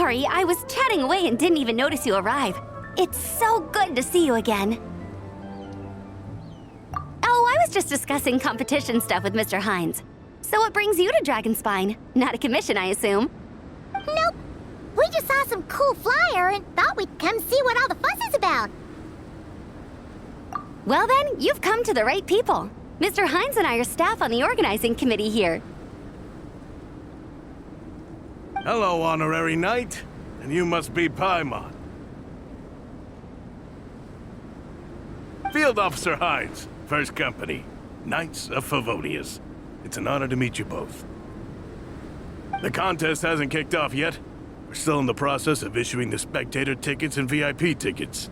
sorry, I was chatting away and didn't even notice you arrive. It's so good to see you again. Oh, I was just discussing competition stuff with Mr. Hines. So what brings you to Dragonspine? Not a commission, I assume? Nope. We just saw some cool flyer and thought we'd come see what all the fuss is about. Well then, you've come to the right people. Mr. Hines and I are staff on the organizing committee here. Hello, Honorary Knight. And you must be Paimon. Field Officer Hines, First Company, Knights of Favonius. It's an honor to meet you both. The contest hasn't kicked off yet. We're still in the process of issuing the spectator tickets and VIP tickets.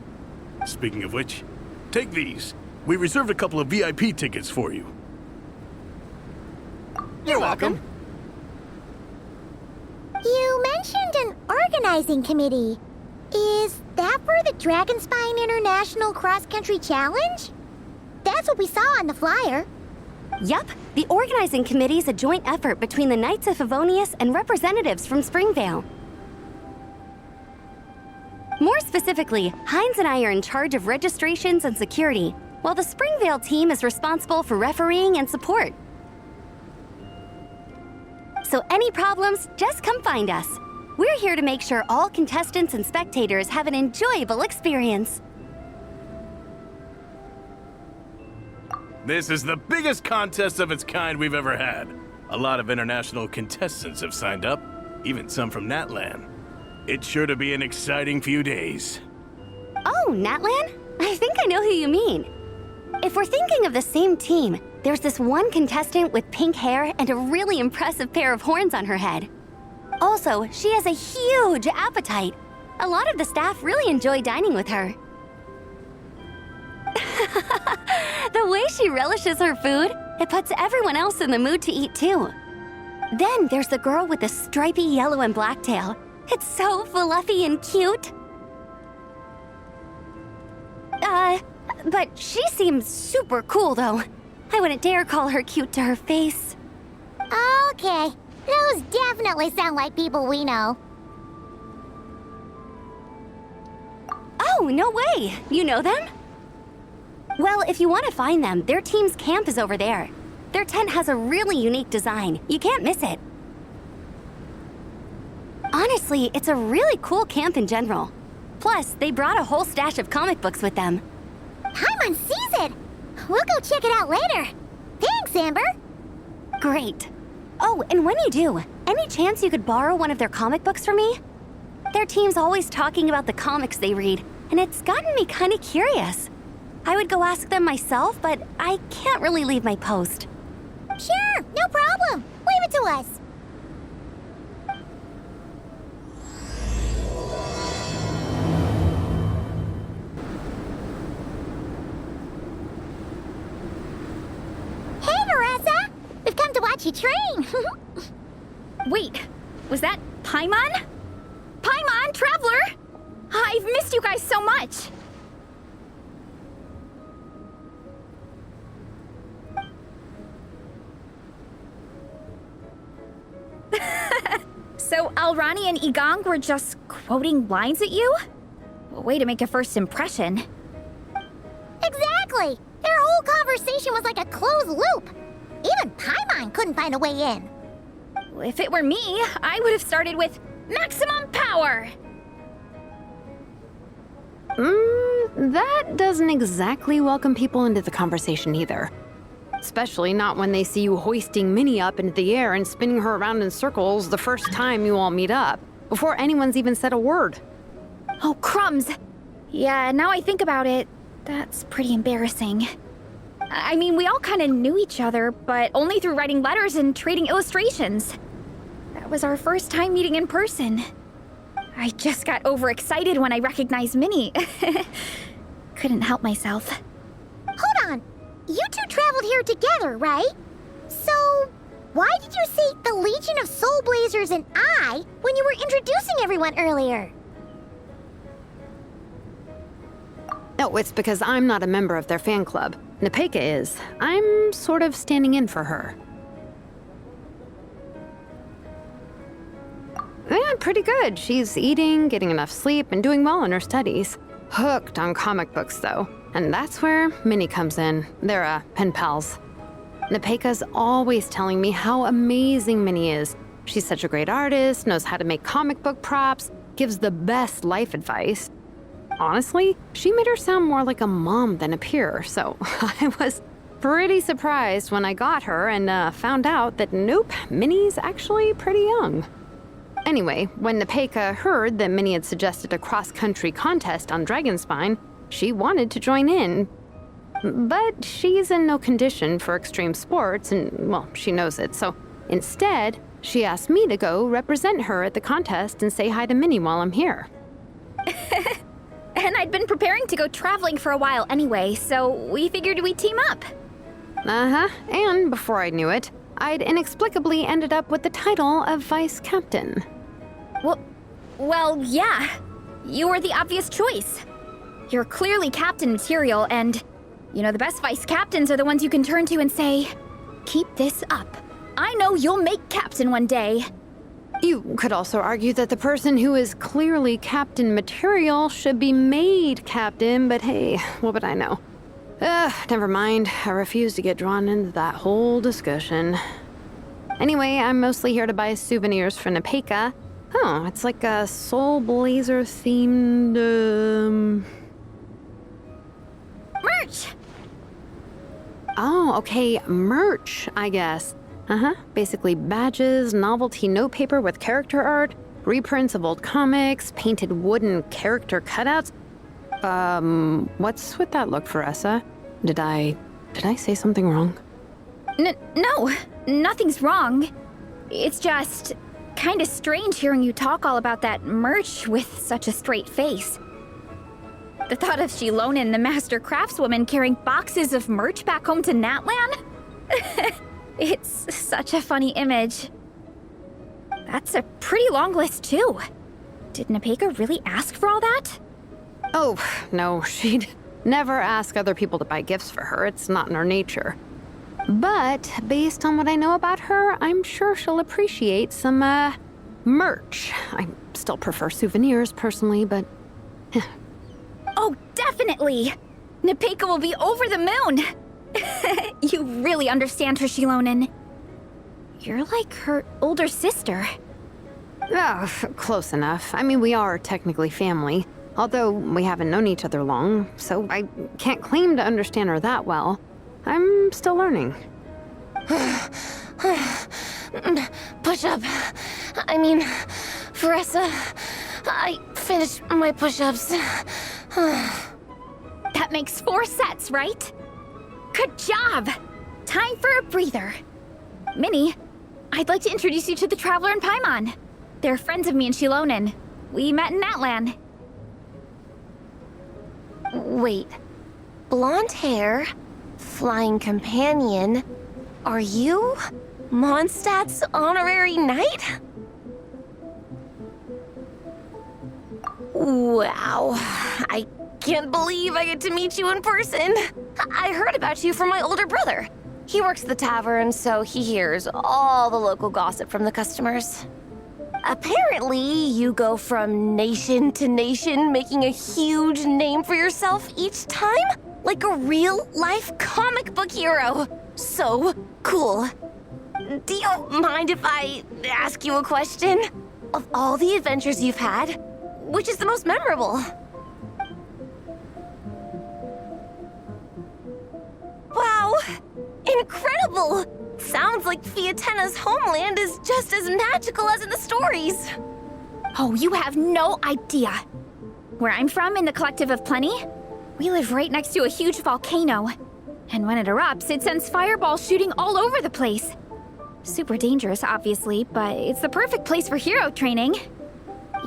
Speaking of which, take these. We reserved a couple of VIP tickets for you. You're welcome. You mentioned an organizing committee. Is that for the Dragonspine International Cross Country Challenge? That's what we saw on the flyer. Yup, the organizing committee is a joint effort between the Knights of Favonius and representatives from Springvale. More specifically, Hines and I are in charge of registrations and security, while the Springvale team is responsible for refereeing and support. So any problems, just come find us. We're here to make sure all contestants and spectators have an enjoyable experience. This is the biggest contest of its kind we've ever had. A lot of international contestants have signed up, even some from Natlan. It's sure to be an exciting few days. Oh, Natlan? I think I know who you mean. If we're thinking of the same team, there's this one contestant with pink hair and a really impressive pair of horns on her head. Also, she has a huge appetite. A lot of the staff really enjoy dining with her. The way she relishes her food, it puts everyone else in the mood to eat too. Then there's the girl with the stripy yellow and black tail. It's so fluffy and cute. But she seems super cool though. I wouldn't dare call her cute to her face. Okay, those definitely sound like people we know. Oh, no way! You know them? Well, if you want to find them, their team's camp is over there. Their tent has a really unique design. You can't miss it. Honestly, it's a really cool camp in general. Plus, they brought a whole stash of comic books with them. Paimon sees it! We'll go check it out later. Thanks, Amber. Great. Oh, and when you do, any chance you could borrow one of their comic books for me? Their team's always talking about the comics they read, and it's gotten me kind of curious. I would go ask them myself, but I can't really leave my post. Sure, no problem. Leave it to us. Hey, Marissa! We've come to watch you train. Wait, was that Paimon? Paimon, Traveler! I've missed you guys so much! So Alrani and Igong were just quoting lines at you? Way to make a first impression. Exactly! Their whole conversation was like a closed loop. Even Paimon couldn't find a way in. If it were me, I would have started with maximum power! That doesn't exactly welcome people into the conversation either. Especially not when they see you hoisting Minnie up into the air and spinning her around in circles the first time you all meet up, before anyone's even said a word. Oh, crumbs! Yeah, now I think about it, that's pretty embarrassing. I mean, we all kind of knew each other, but only through writing letters and trading illustrations. That was our first time meeting in person. I just got overexcited when I recognized Minnie. Couldn't help myself. Hold on. You two traveled here together, right? So, why did you say the Legion of Soul Blazers and I when you were introducing everyone earlier? No, it's because I'm not a member of their fan club. Nepeka is. I'm sort of standing in for her. I'm pretty good. She's eating, getting enough sleep, and doing well in her studies. Hooked on comic books, though. And that's where Minnie comes in. They're, pen pals. Nepeka's always telling me how amazing Minnie is. She's such a great artist, knows how to make comic book props, gives the best life advice. Honestly, she made her sound more like a mom than a peer, so I was pretty surprised when I got her and found out that nope, Minnie's actually pretty young. Anyway, when Nepeka heard that Minnie had suggested a cross-country contest on Dragonspine, she wanted to join in. But she's in no condition for extreme sports, and, well, she knows it, so instead, she asked me to go represent her at the contest and say hi to Minnie while I'm here. And I'd been preparing to go traveling for a while anyway, so we figured we'd team up. Uh-huh, and before I knew it, I'd inexplicably ended up with the title of vice captain. Well, yeah. You were the obvious choice. You're clearly captain material, and, you know, the best vice captains are the ones you can turn to and say, keep this up. I know you'll make captain one day. You could also argue that the person who is clearly captain material should be made captain, but hey, what would I know? Never mind. I refuse to get drawn into that whole discussion. Anyway, I'm mostly here to buy souvenirs for Nepeka. Oh, it's like a Soul Blazer themed, Merch! Oh, okay, merch, I guess. Basically badges, novelty notepaper with character art, reprints of old comics, painted wooden character cutouts. What's with that look, Faressa? Did I say something wrong? No, nothing's wrong. It's just kinda strange hearing you talk all about that merch with such a straight face. The thought of Shilonen, the master craftswoman, carrying boxes of merch back home to Natlan? It's such a funny image. That's a pretty long list, too. Did Nepeka really ask for all that? Oh, no, she'd never ask other people to buy gifts for her. It's not in her nature. But based on what I know about her, I'm sure she'll appreciate some, merch. I still prefer souvenirs, personally, but... Oh, definitely! Nepeka will be over the moon! You really understand her, Shilonen. You're like her older sister. Oh, close enough. I mean, we are technically family, although we haven't known each other long, so I can't claim to understand her that well. I'm still learning. Push-up. I mean, Faressa, I finished my push-ups. That makes 4 sets, right? Good job! Time for a breather. Minnie, I'd like to introduce you to the Traveler and Paimon. They're friends of me and Shilonen. We met in Natlan. Wait. Blonde hair, flying companion. Are you Mondstadt's honorary knight? Wow. I can't believe I get to meet you in person. I heard about you from my older brother. He works at the tavern, so he hears all the local gossip from the customers. Apparently, you go from nation to nation, making a huge name for yourself each time, like a real-life comic book hero. So cool. Do you mind if I ask you a question? Of all the adventures you've had, which is the most memorable? Wow! Incredible! Sounds like Fiatena's homeland is just as magical as in the stories. Oh, you have no idea. Where I'm from, in the Collective of Plenty, we live right next to a huge volcano. And when it erupts, it sends fireballs shooting all over the place. Super dangerous, obviously, but it's the perfect place for hero training.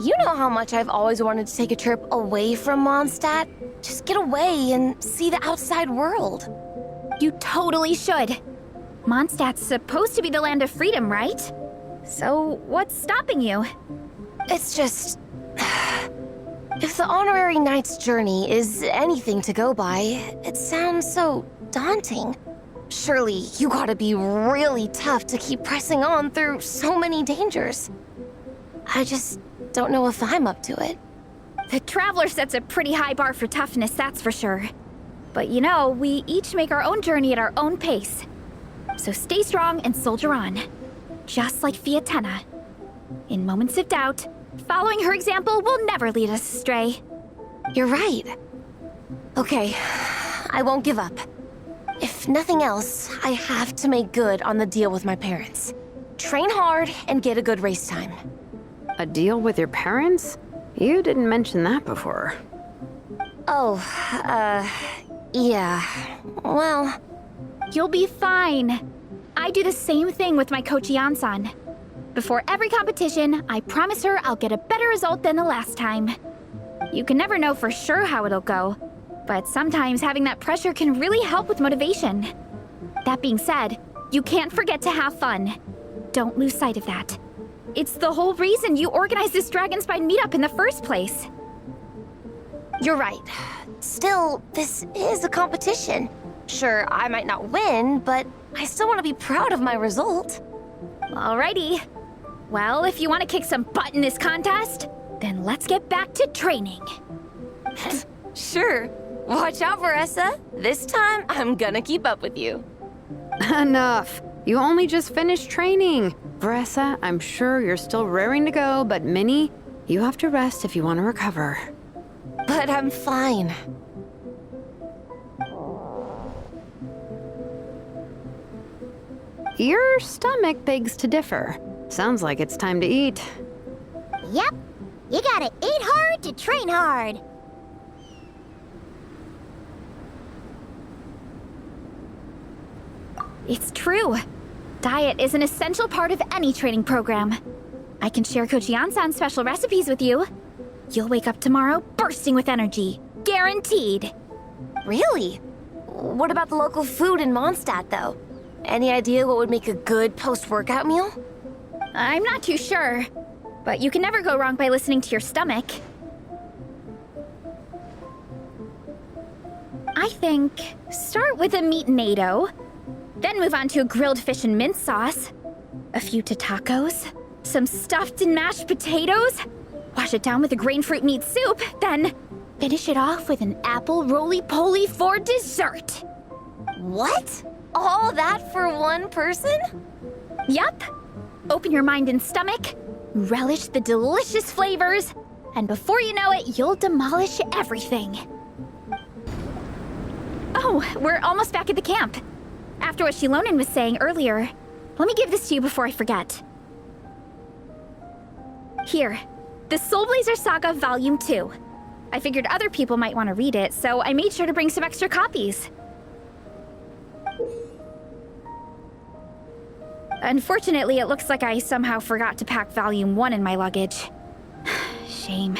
You know how much I've always wanted to take a trip away from Mondstadt? Just get away and see the outside world. You totally should. Mondstadt's supposed to be the land of freedom, right? So, what's stopping you? It's just... If the honorary knight's journey is anything to go by, it sounds so daunting. Surely you gotta be really tough to keep pressing on through so many dangers. I just don't know if I'm up to it. The Traveler sets a pretty high bar for toughness, that's for sure. But you know, we each make our own journey at our own pace. So stay strong and soldier on. Just like Fiatenna. In moments of doubt, following her example will never lead us astray. You're right. Okay, I won't give up. If nothing else, I have to make good on the deal with my parents. Train hard and get a good race time. A deal with your parents? You didn't mention that before. Oh, yeah. Well, You'll be fine. I do the same thing with my coach Yan-san. Before every competition, I promise her I'll get a better result than the last time. You can never know for sure how it'll go, but sometimes having that pressure can really help with motivation. That being said, you can't forget to have fun. Don't lose sight of that. It's the whole reason you organized this Dragon Spine meetup in the first place. you're right. Still, this is a competition. Sure, I might not win, but I still want to be proud of my result. Alrighty. Well, if you want to kick some butt in this contest, then let's get back to training. Sure. Watch out, Veressa. This time, I'm gonna keep up with you. Enough. You only just finished training. Veressa, I'm sure you're still raring to go, but Minnie, you have to rest if you want to recover. But I'm fine. Your stomach begs to differ. Sounds like it's time to eat. Yep. You gotta eat hard to train hard. It's true. Diet is an essential part of any training program. I can share Coach Yan-san's special recipes with you. You'll wake up tomorrow bursting with energy. Guaranteed. Really? What about the local food in Mondstadt, though? Any idea what would make a good post-workout meal? I'm not too sure, but you can never go wrong by listening to your stomach. I think start with a meat-nado, then move on to a grilled fish and mint sauce, a few tacos, some stuffed and mashed potatoes, wash it down with a grain fruit meat soup, then finish it off with an apple roly-poly for dessert. What? All that for one person? Yup. Open your mind and stomach, relish the delicious flavors, and before you know it, you'll demolish everything. Oh, we're almost back at the camp. After what Shilonen was saying earlier, let me give this to you before I forget. Here, the Soul Blazer Saga Volume 2. I figured other people might want to read it, so I made sure to bring some extra copies. Unfortunately, it looks like I somehow forgot to pack Volume 1 in my luggage. Shame.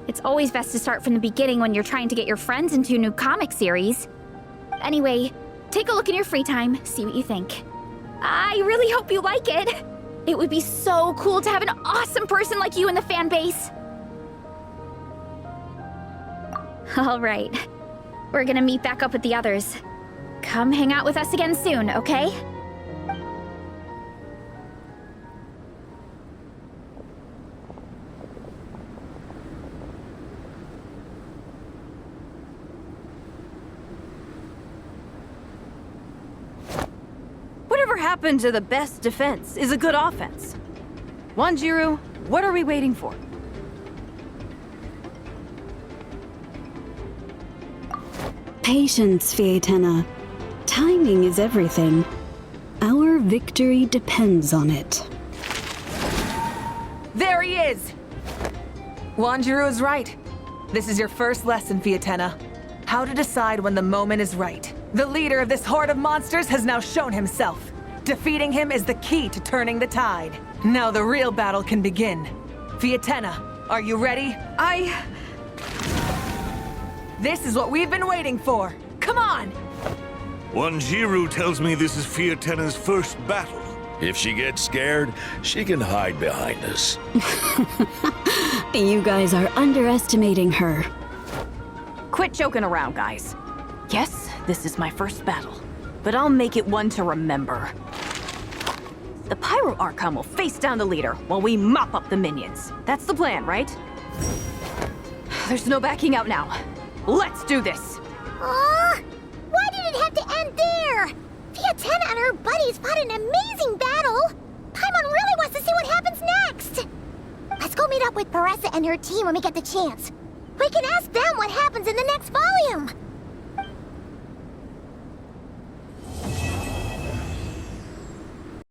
It's always best to start from the beginning when you're trying to get your friends into a new comic series. Anyway, take a look in your free time, see what you think. I really hope you like it. It would be so cool to have an awesome person like you in the fan base. All right. We're gonna meet back up with the others. Come hang out with us again soon, okay? Whatever happened to the best defense is a good offense? Wanjiru, what are we waiting for? Patience, Fiatenna. Timing is everything. Our victory depends on it. There he is! Wanjiru is right. This is your first lesson, Fiatenna. How to decide when the moment is right. The leader of this horde of monsters has now shown himself. Defeating him is the key to turning the tide. Now the real battle can begin. Fiatenna, are you ready? This is what we've been waiting for. Come on! Wanjiru tells me this is Fiatenna's first battle. If she gets scared, she can hide behind us. You guys are underestimating her. Quit joking around, guys. Yes, this is my first battle, but I'll make it one to remember. The Pyro Archon will face down the leader while we mop up the minions. That's the plan, right? There's no backing out now. Let's do this! Aw, why did it have to end there? Fiatena and her buddies fought an amazing battle. Paimon really wants to see what happens next. Let's go meet up with Paressa and her team when we get the chance. We can ask them what happens in the next volume.